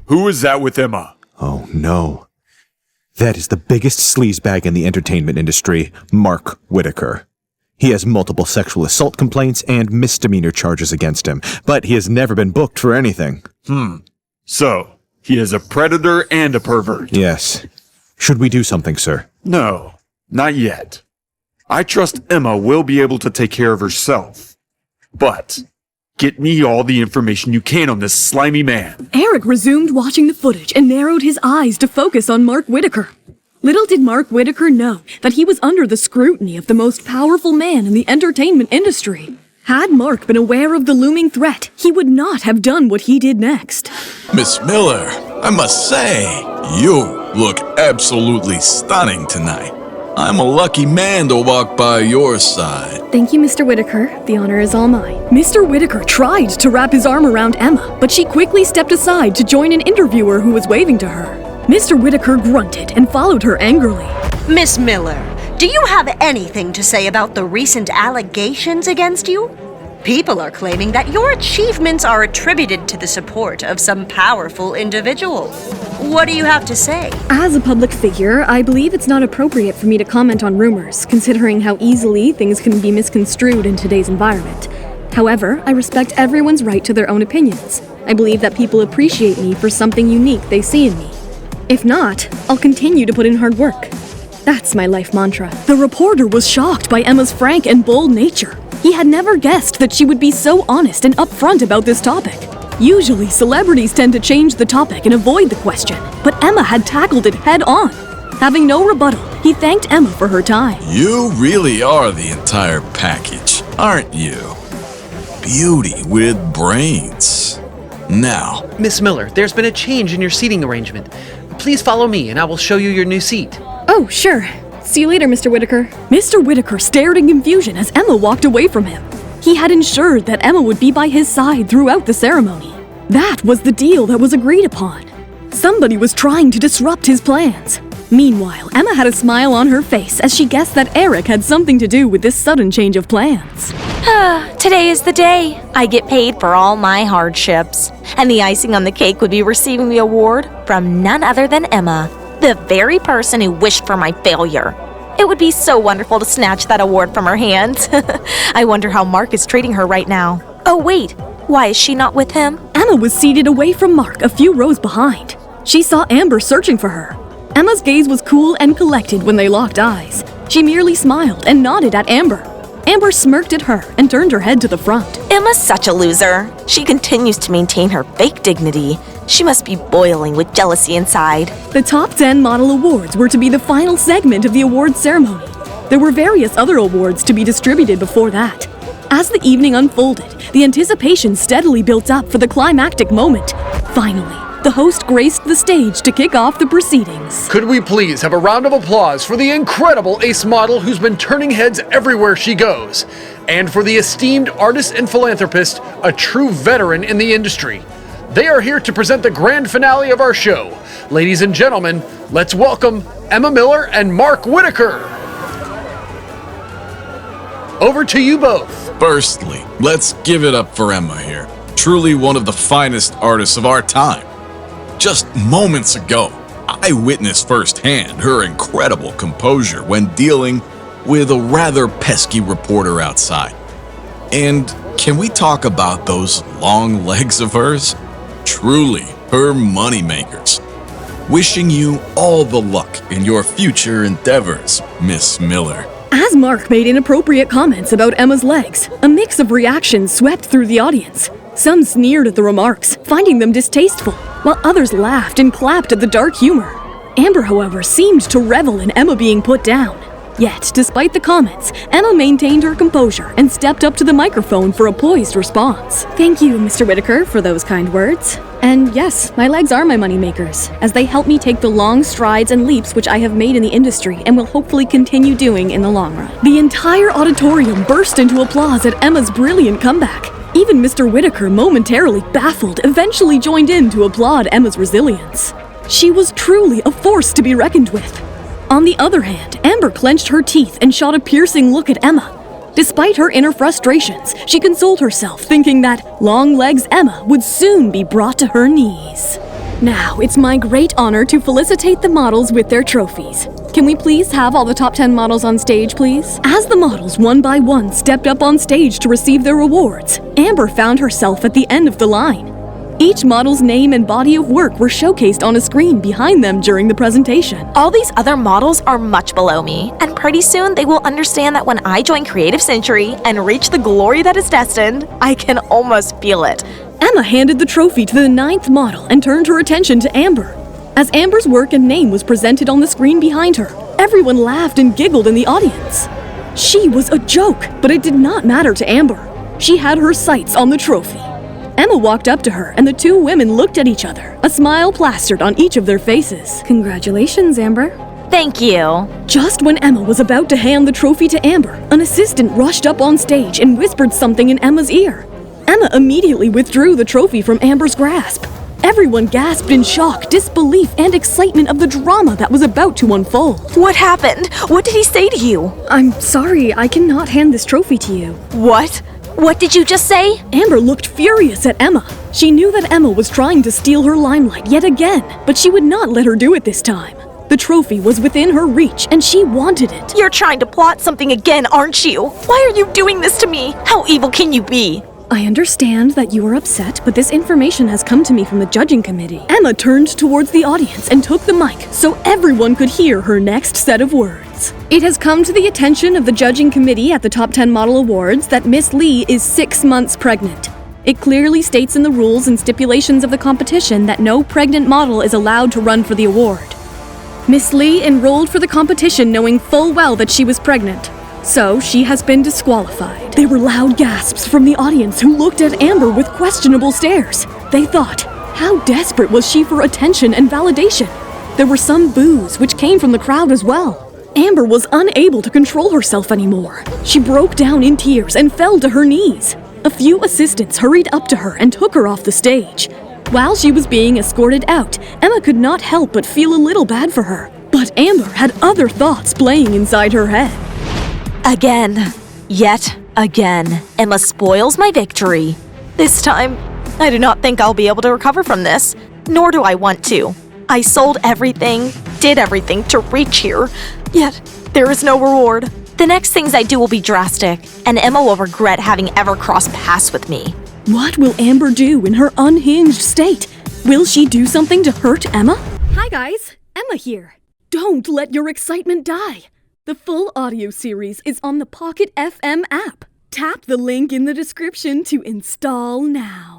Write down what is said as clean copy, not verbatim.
Who is that with Emma? Oh, no. That is the biggest sleazebag in the entertainment industry, Mark Whitaker. He has multiple sexual assault complaints and misdemeanor charges against him, but he has never been booked for anything. So, he is a predator and a pervert. Yes. Should we do something, sir? No, not yet. I trust Emma will be able to take care of herself. But, get me all the information you can on this slimy man. Eric resumed watching the footage and narrowed his eyes to focus on Mark Whitaker. Little did Mark Whitaker know that he was under the scrutiny of the most powerful man in the entertainment industry. Had Mark been aware of the looming threat, he would not have done what he did next. Miss Miller, I must say, you look absolutely stunning tonight. I'm a lucky man to walk by your side. Thank you, Mr. Whitaker. The honor is all mine. Mr. Whitaker tried to wrap his arm around Emma, but she quickly stepped aside to join an interviewer who was waving to her. Mr. Whitaker grunted and followed her angrily. Miss Miller, do you have anything to say about the recent allegations against you? People are claiming that your achievements are attributed to the support of some powerful individual. What do you have to say? As a public figure, I believe it's not appropriate for me to comment on rumors, considering how easily things can be misconstrued in today's environment. However, I respect everyone's right to their own opinions. I believe that people appreciate me for something unique they see in me. If not, I'll continue to put in hard work. That's my life mantra. The reporter was shocked by Emma's frank and bold nature. He had never guessed that she would be so honest and upfront about this topic. Usually, celebrities tend to change the topic and avoid the question, but Emma had tackled it head on. Having no rebuttal, he thanked Emma for her time. You really are the entire package, aren't you? Beauty with brains. Now, Miss Miller, there's been a change in your seating arrangement. Please follow me and I will show you your new seat. Oh, sure. See you later, Mr. Whitaker. Mr. Whitaker stared in confusion as Emma walked away from him. He had ensured that Emma would be by his side throughout the ceremony. That was the deal that was agreed upon. Somebody was trying to disrupt his plans. Meanwhile, Emma had a smile on her face as she guessed that Eric had something to do with this sudden change of plans. Today is the day. I get paid for all my hardships. And the icing on the cake would be receiving the award from none other than Emma, the very person who wished for my failure. It would be so wonderful to snatch that award from her hands. I wonder how Mark is treating her right now. Oh wait, why is she not with him? Emma was seated away from Mark a few rows behind. She saw Amber searching for her. Emma's gaze was cool and collected when they locked eyes. She merely smiled and nodded at Amber. Amber smirked at her and turned her head to the front. Emma's such a loser. She continues to maintain her fake dignity. She must be boiling with jealousy inside. The Top 10 Model Awards were to be the final segment of the awards ceremony. There were various other awards to be distributed before that. As the evening unfolded, the anticipation steadily built up for the climactic moment. Finally, the host graced the stage to kick off the proceedings. Could we please have a round of applause for the incredible ace model who's been turning heads everywhere she goes, and for the esteemed artist and philanthropist, a true veteran in the industry. They are here to present the grand finale of our show. Ladies and gentlemen, let's welcome Emma Miller and Mark Whitaker. Over to you both. firstly, let's give it up for Emma here. Truly one of the finest artists of our time. Just moments ago, I witnessed firsthand her incredible composure when dealing with a rather pesky reporter outside. And can we talk about those long legs of hers? Truly, her moneymakers. Wishing you all the luck in your future endeavors, Miss Miller. As Mark made inappropriate comments about Emma's legs, a mix of reactions swept through the audience. Some sneered at the remarks, finding them distasteful, while others laughed and clapped at the dark humor. Amber, however, seemed to revel in Emma being put down. Yet, despite the comments, Emma maintained her composure and stepped up to the microphone for a poised response. Thank you, Mr. Whitaker, for those kind words. And yes, my legs are my moneymakers, as they help me take the long strides and leaps which I have made in the industry and will hopefully continue doing in the long run. The entire auditorium burst into applause at Emma's brilliant comeback. Even Mr. Whitaker, momentarily baffled, eventually joined in to applaud Emma's resilience. She was truly a force to be reckoned with. On the other hand, Amber clenched her teeth and shot a piercing look at Emma. Despite her inner frustrations, she consoled herself, thinking that long legs Emma would soon be brought to her knees. Now, it's my great honor to felicitate the models with their trophies. Can we please have all the top 10 models on stage, please? As the models one by one stepped up on stage to receive their awards, Amber found herself at the end of the line. Each model's name and body of work were showcased on a screen behind them during the presentation. All these other models are much below me, and pretty soon they will understand that when I join Creative Century and reach the glory that is destined, I can almost feel it. Emma handed the trophy to the 9th model and turned her attention to Amber. As Amber's work and name was presented on the screen behind her, everyone laughed and giggled in the audience. She was a joke, but it did not matter to Amber. She had her sights on the trophy. Emma walked up to her, and the two women looked at each other, a smile plastered on each of their faces. Congratulations, Amber. Thank you. Just when Emma was about to hand the trophy to Amber, an assistant rushed up on stage and whispered something in Emma's ear. Emma immediately withdrew the trophy from Amber's grasp. Everyone gasped in shock, disbelief, and excitement of the drama that was about to unfold. What happened? What did he say to you? I'm sorry, I cannot hand this trophy to you. What? What did you just say? Amber looked furious at Emma. She knew that Emma was trying to steal her limelight yet again, but she would not let her do it this time. The trophy was within her reach, and she wanted it. You're trying to plot something again, aren't you? Why are you doing this to me? How evil can you be? I understand that you are upset, but this information has come to me from the judging committee. Emma turned towards the audience and took the mic so everyone could hear her next set of words. It has come to the attention of the judging committee at the Top 10 Model Awards that Miss Lee is 6 months pregnant. It clearly states in the rules and stipulations of the competition that no pregnant model is allowed to run for the award. Miss Lee enrolled for the competition knowing full well that she was pregnant. So, she has been disqualified. There were loud gasps from the audience who looked at Amber with questionable stares. They thought, how desperate was she for attention and validation? There were some boos, which came from the crowd as well. Amber was unable to control herself anymore. She broke down in tears and fell to her knees. A few assistants hurried up to her and took her off the stage. While she was being escorted out, Emma could not help but feel a little bad for her. But Amber had other thoughts playing inside her head. Again. Yet again. Emma spoils my victory. This time, I do not think I'll be able to recover from this, nor do I want to. I sold everything, did everything to reach here, yet there is no reward. The next things I do will be drastic, and Emma will regret having ever crossed paths with me. What will Amber do in her unhinged state? Will she do something to hurt Emma? Hi guys, Emma here. Don't let your excitement die. The full audio series is on the Pocketfm app. Tap the link in the description to install now.